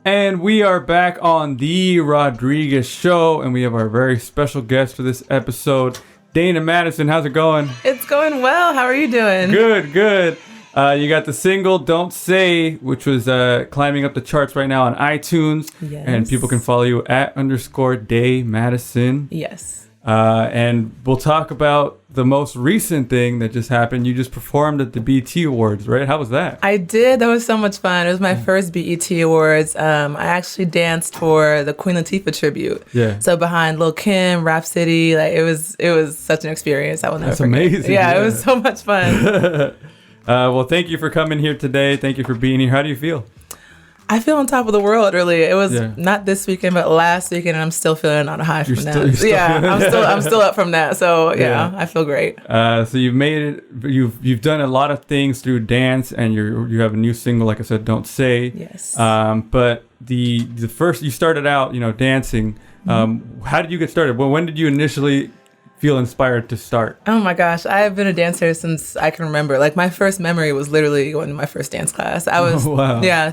And we are back on the Rodriguez Show, and we have our very special guest for this episode, Dayna Madison. How's it going? It's going well. How are you doing? Good, good. You got the single "Don't Say," which was climbing up the charts right now on iTunes. Yes. And people can follow you at _Day Madison. Yes. And we'll talk about the most recent thing that just happened. You just performed at the BET Awards, right? How was that? I did. That was so much fun. It was my first BET Awards. I actually danced for the Queen Latifah tribute. Yeah. So behind Lil Kim, Rhapsody, like it was such an experience. I will never forget. Amazing. Yeah, it was so much fun. Well, thank you for coming here today. Thank you for being here. How do you feel? I feel on top of the world. Really, it was not this weekend, but last weekend, and I'm still feeling on a high from that. I'm still up from that. So yeah, I feel great. So you've made it. You've done a lot of things through dance, and you have a new single, like I said, "Don't Say." Yes. But the first you started out, dancing. How did you get started? Well, when did you initially feel inspired to start? Oh my gosh, I have been a dancer since I can remember. Like my first memory was literally going to my first dance class. I was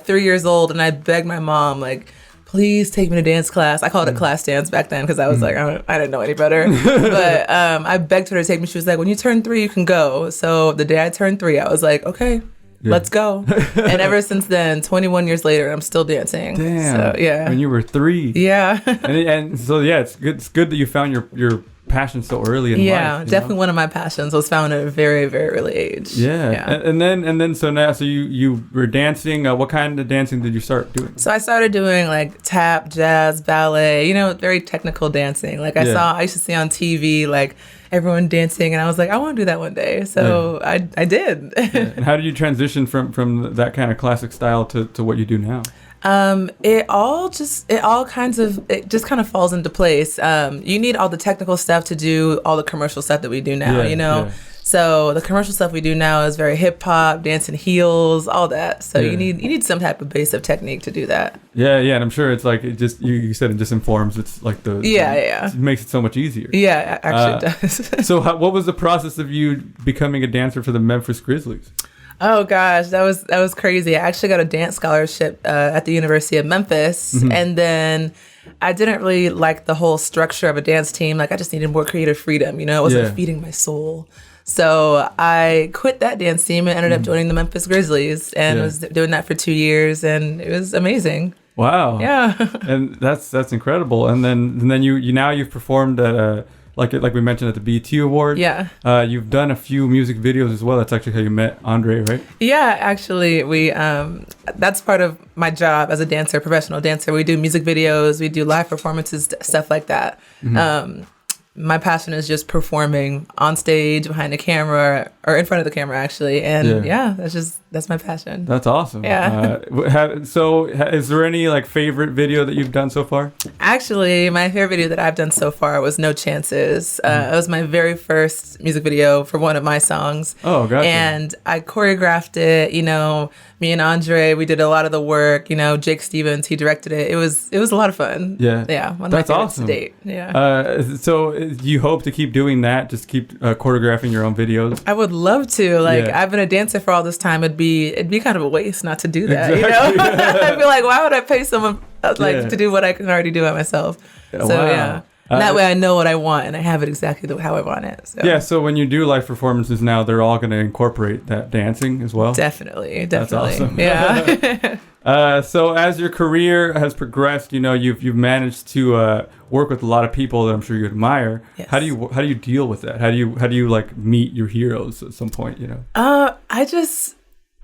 3 years old, and I begged my mom, like, please take me to dance class. I called it class dance back then because I was like, I didn't know any better. But I begged her to take me. She was like, when you turn 3, you can go. So the day I turned 3, I was like, okay. Yeah. Let's go. And ever since then, 21 years later, I'm still dancing. Damn. So, yeah. When you were 3. Yeah. and so yeah, it's good that you found your passion so early in life. Yeah, definitely one of my passions was found at a very, very early age. Yeah. And then so now you were dancing. What kind of dancing did you start doing? So I started doing like tap, jazz, ballet, very technical dancing. Like I used to see on TV like everyone dancing, and I was like, I want to do that one day. So I did. And how did you transition from that kind of classic style to what you do now? It just kind of falls into place. You need all the technical stuff to do all the commercial stuff that we do now, Yeah. So the commercial stuff we do now is very hip hop, dancing heels, all that. So you need some type of base of technique to do that. Yeah, and I'm sure it's like it just you said it just informs. It's like it makes it so much easier. Yeah, it actually does. So what was the process of you becoming a dancer for the Memphis Grizzlies? Oh gosh, that was crazy. I actually got a dance scholarship at the University of Memphis, and then I didn't really like the whole structure of a dance team. Like I just needed more creative freedom. It wasn't feeding my soul. So I quit that dance team and ended up joining the Memphis Grizzlies, and was doing that for 2 years, and it was amazing. Wow. Yeah. And that's incredible. And then you've performed at like we mentioned at the BET Awards. Yeah. You've done a few music videos as well. That's actually how you met Andre, right? Yeah, actually, we that's part of my job as a dancer, professional dancer. We do music videos, we do live performances, stuff like that. My passion is just performing on stage, behind the camera, or in front of the camera, actually. And that's my passion. That's awesome. Yeah. So is there any like favorite video that you've done so far? Actually, my favorite video that I've done so far was No Chances. It was my very first music video for one of my songs. Oh, gotcha. And I choreographed it, me and Andre, we did a lot of the work. Jake Stevens, he directed it. It was a lot of fun. Yeah. Yeah. One of That's my favorites awesome. to date. Yeah. So you hope to keep doing that? Just keep choreographing your own videos? I would love to. I've been a dancer for all this time. It'd be kind of a waste not to do that. Exactly. I'd be like, why would I pay someone to do what I can already do by myself? So yeah. That way I know what I want and I have it exactly how I want it. So. Yeah, so when you do live performances now, they're all going to incorporate that dancing as well? Definitely. That's awesome. Yeah. So as your career has progressed, you've managed to work with a lot of people that I'm sure you admire. Yes. How do you deal with that? How do you like meet your heroes at some point,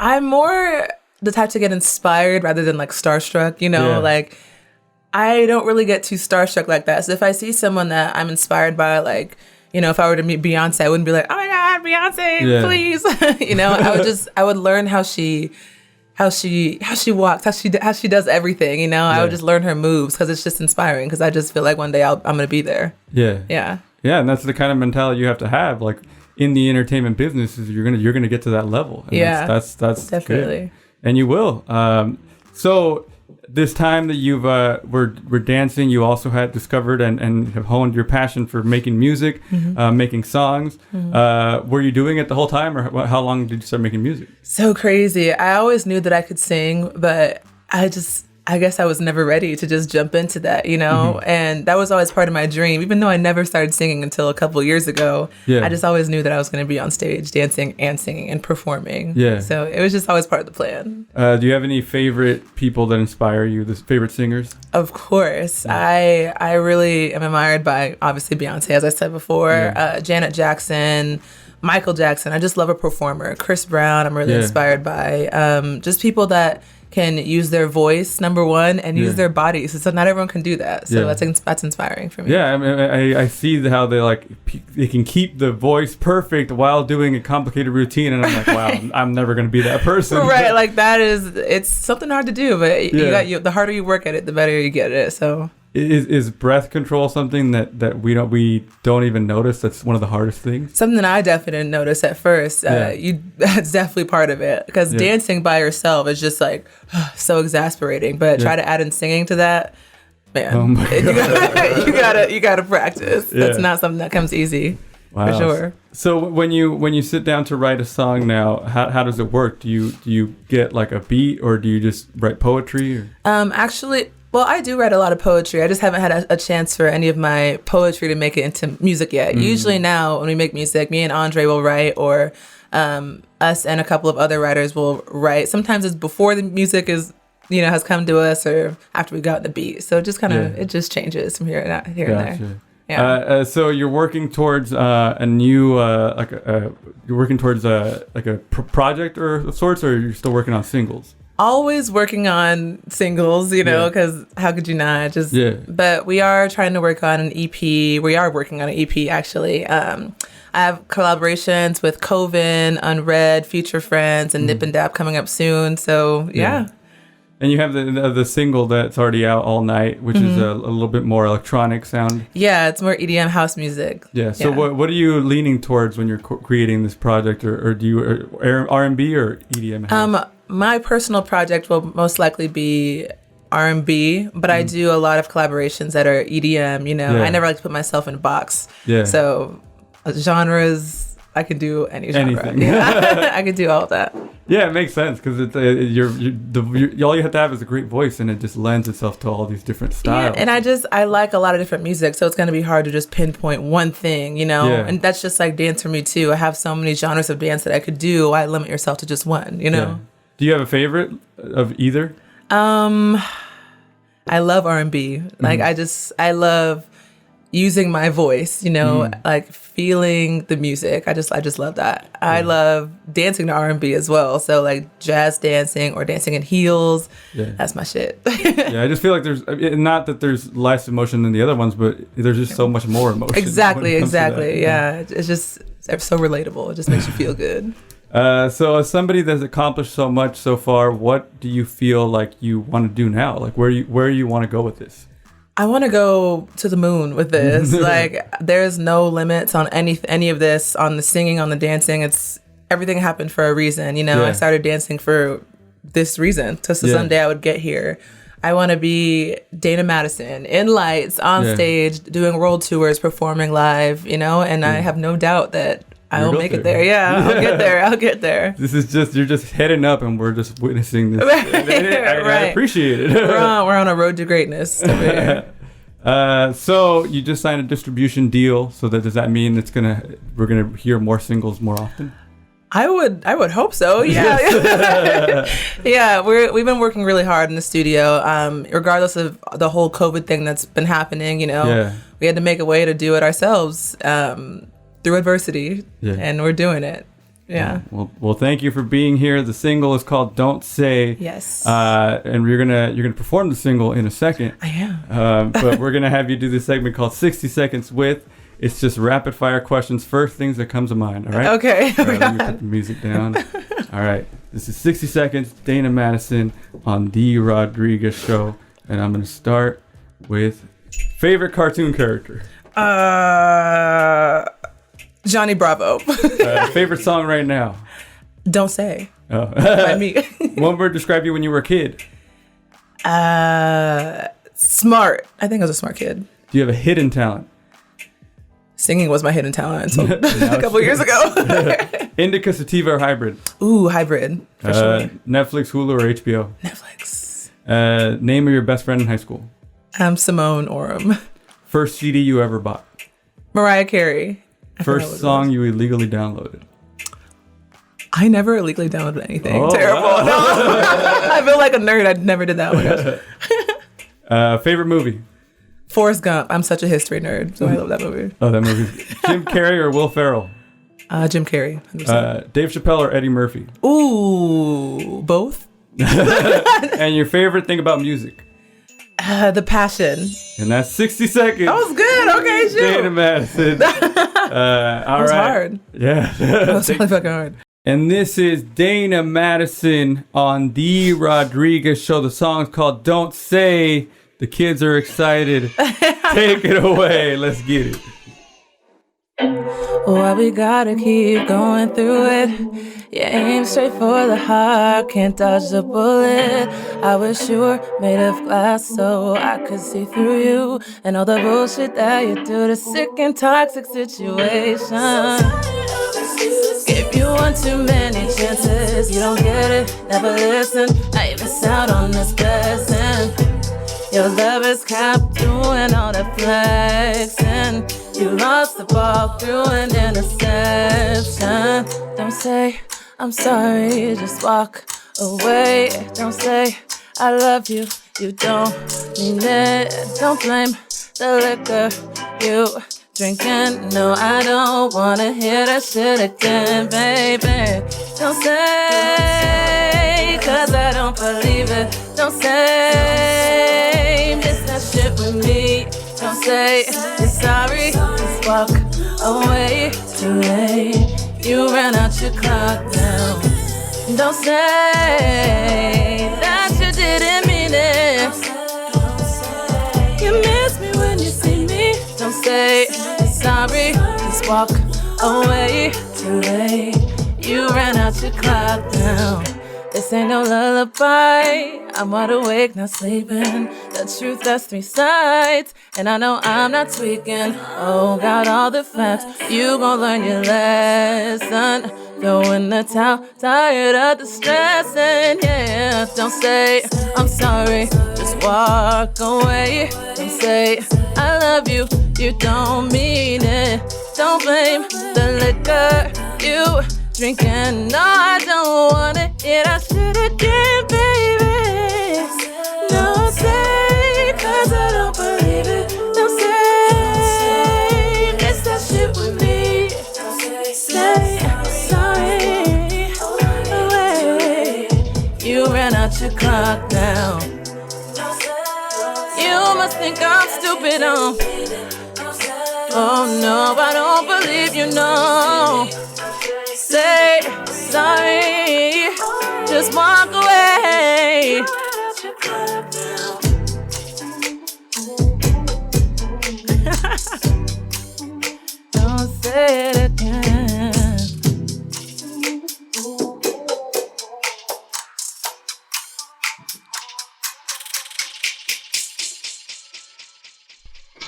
I'm more the type to get inspired rather than like starstruck, like I don't really get too starstruck like that. So if I see someone that I'm inspired by, like, if I were to meet Beyonce, I wouldn't be like, oh my God, Beyonce, please. I would learn how she walks, how she does everything. I would just learn her moves because it's just inspiring. Because I just feel like one day I'm gonna be there. Yeah. And that's the kind of mentality you have to have. Like in the entertainment business, you're gonna get to that level. And that's definitely good. And you will. So this time that you've were dancing, you also had discovered and have honed your passion for making music, making songs. Were you doing it the whole time, or how long did you start making music? So crazy. I always knew that I could sing, but I I guess I was never ready to just jump into that, you know? And that was always part of my dream. Even though I never started singing until a couple of years ago, I just always knew that I was going to be on stage dancing and singing and performing. Yeah. So it was just always part of the plan. Do you have any favorite people that inspire you, favorite singers? Of course. Yeah. I really am admired by, obviously, Beyonce, as I said before, Janet Jackson, Michael Jackson. I just love a performer. Chris Brown, I'm really inspired by. Just people that can use their voice, number one, and use their bodies. So not everyone can do that. So that's inspiring for me. Yeah, I mean, I see how they can keep the voice perfect while doing a complicated routine, and I'm like, wow, I'm never going to be that person. Right, like it's something hard to do, but the harder you work at it, the better you get at it. So. Is breath control something that we don't even notice? That's one of the hardest things. Something I definitely didn't notice at first. That's definitely part of it, because dancing by yourself is just like so exasperating. But try to add in singing to that, man. You gotta practice. That's not something that comes easy. Wow. For sure. So when you sit down to write a song now, how does it work? Do you get like a beat, or do you just write poetry? Or? Actually. Well, I do write a lot of poetry. I just haven't had a chance for any of my poetry to make it into music yet. Usually now when we make music, me and Andre will write, or us and a couple of other writers will write. Sometimes it's before the music has come to us, or after we got the beat. So it just kind of it just changes from here and there. Yeah. So you're working towards a new you're working towards a project or of sorts, or you're still working on singles? Always working on singles, because how could you not? But we are trying to work on an EP. We are working on an EP, actually. I have collaborations with Coven, Unread, Future Friends, and Nip and Dap coming up soon. So, yeah. And you have the single that's already out, All Night, which is a little bit more electronic sound. Yeah, it's more EDM house music. Yeah. So what are you leaning towards when you're creating this project, or do you R&B or EDM house? My personal project will most likely be R&B, but I do a lot of collaborations that are EDM. I never like to put myself in a box. Yeah. So genres, I can do anything. I can do all of that. Yeah, it makes sense, because all you have to have is a great voice, and it just lends itself to all these different styles. Yeah, and I like a lot of different music, so it's going to be hard to just pinpoint one thing, Yeah. And that's just like dance for me too. I have so many genres of dance that I could do. Why limit yourself to just one? Yeah. Do you have a favorite of either? I love R&B. Like I love using my voice, like feeling the music. I just love that. I love dancing to R&B as well. So like jazz dancing or dancing in heels, that's my shit. I just feel like there's, not that there's less emotion than the other ones, but there's just so much more emotion. Exactly. Yeah. It's just so relatable. It just makes you feel good. So as somebody that's accomplished so much so far, what do you feel like you want to do now? Like where you want to go with this? I want to go to the moon with this. Like there's no limits on any of this, on the singing, on the dancing. It's everything happened for a reason. I started dancing for this reason, so someday I would get here. I want to be Dayna Madison in lights on stage, doing world tours, performing live, and I have no doubt that I will make it there. Yeah, I'll get there. This is you're just heading up, and we're just witnessing this. I appreciate it. We're on a road to greatness over here. So you just signed a distribution deal. So does that mean we're gonna hear more singles more often? I would hope so. Yeah. Yeah, we've been working really hard in the studio. Regardless of the whole COVID thing that's been happening, we had to make a way to do it ourselves. Through adversity, and we're doing it. Yeah. Well, thank you for being here. The single is called "Don't Say." Yes. And you're gonna perform the single in a second. I am. But we're gonna have you do this segment called 60 Seconds With. It's just rapid fire questions. First things that comes to mind. All right. Okay. All right, let me put the music down. All right. This is 60 Seconds. Dayna Madison on The Rodriguez Show, and I'm gonna start with favorite cartoon character. Johnny Bravo. Favorite song right now? Don't Say. Oh. By me. One word describe you when you were a kid. Smart. I think I was a smart kid. Do you have a hidden talent? Singing was my hidden talent until a couple years ago. Indica, sativa, or hybrid? Ooh, hybrid. For sure. Netflix, Hulu, or HBO? Netflix. Name of your best friend in high school. Simone Oram. First CD you ever bought. Mariah Carey. First song you illegally downloaded. I never illegally downloaded anything. Oh, Terrible. wow. No. I feel like a nerd. I never did that. Oh my gosh. Favorite movie? Forrest Gump. I'm such a history nerd, so I love that movie. Oh, that movie. Jim Carrey or Will Ferrell? Jim Carrey. Dave Chappelle or Eddie Murphy? Ooh, both. And your favorite thing about music? The passion. And that's 60 seconds. That was good. Okay, shoot. Dayna Madison. That was hard. Yeah. That was really fucking hard. And this is Dayna Madison on The Rodriguez Show. The song's called Don't Say. The kids are excited. Take it away. Let's get it. Why we gotta keep going through it? You aim straight for the heart, can't dodge the bullet. I wish you were made of glass so I could see through you and all the bullshit that you do to sick and toxic situations. Give you one too many chances, you don't get it, never listen. Now you miss out on this blessing. Your love is kept doing all the flexing. You lost the ball through an interception. Don't say I'm sorry, just walk away. Don't say I love you, you don't mean it. Don't blame the liquor you drinking. No, I don't wanna hear that shit again, baby. Don't say, cause I don't believe it. Don't say, miss that shit with me. Don't say you're sorry, just walk away. Too late, you ran out your clock now. Don't say that you didn't mean it. You miss me when you see me. Don't say you're sorry, just walk away. Too late, you ran out your clock now. This ain't no lullaby. I'm wide awake, not sleeping. The truth has three sides, and I know I'm not tweaking. Oh, got all the facts. You gon' learn your lesson. Throw in the towel, tired of the stressing. Yeah, don't say I'm sorry, just walk away. Don't say I love you, you don't mean it. Don't blame the liquor you drinking. No, I don't wanna hear that shit again, baby. Don't say, cause I don't believe it. Don't say, miss that shit with me. Say, sorry, away. You ran out your clock now. You must think I'm stupid, oh no, I don't believe you, no. Say sorry, just walk away. Don't say it again.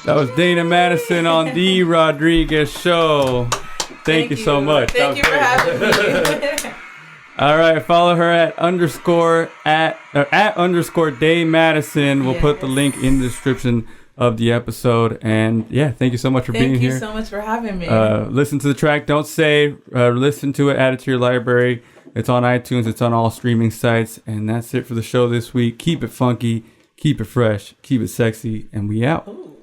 That was Dayna Madison on The Rodriguez Show. Thank you so much. Thank you for having me. All right, follow her at underscore Day Madison. We'll put the link in the description of the episode. And yeah, thank you so much for being here. Thank you so much for having me. Listen to the track Don't Say, listen to it, add it to your library. It's on iTunes, it's on all streaming sites. And that's it for the show this week. Keep it funky, keep it fresh, keep it sexy, and we out. Ooh.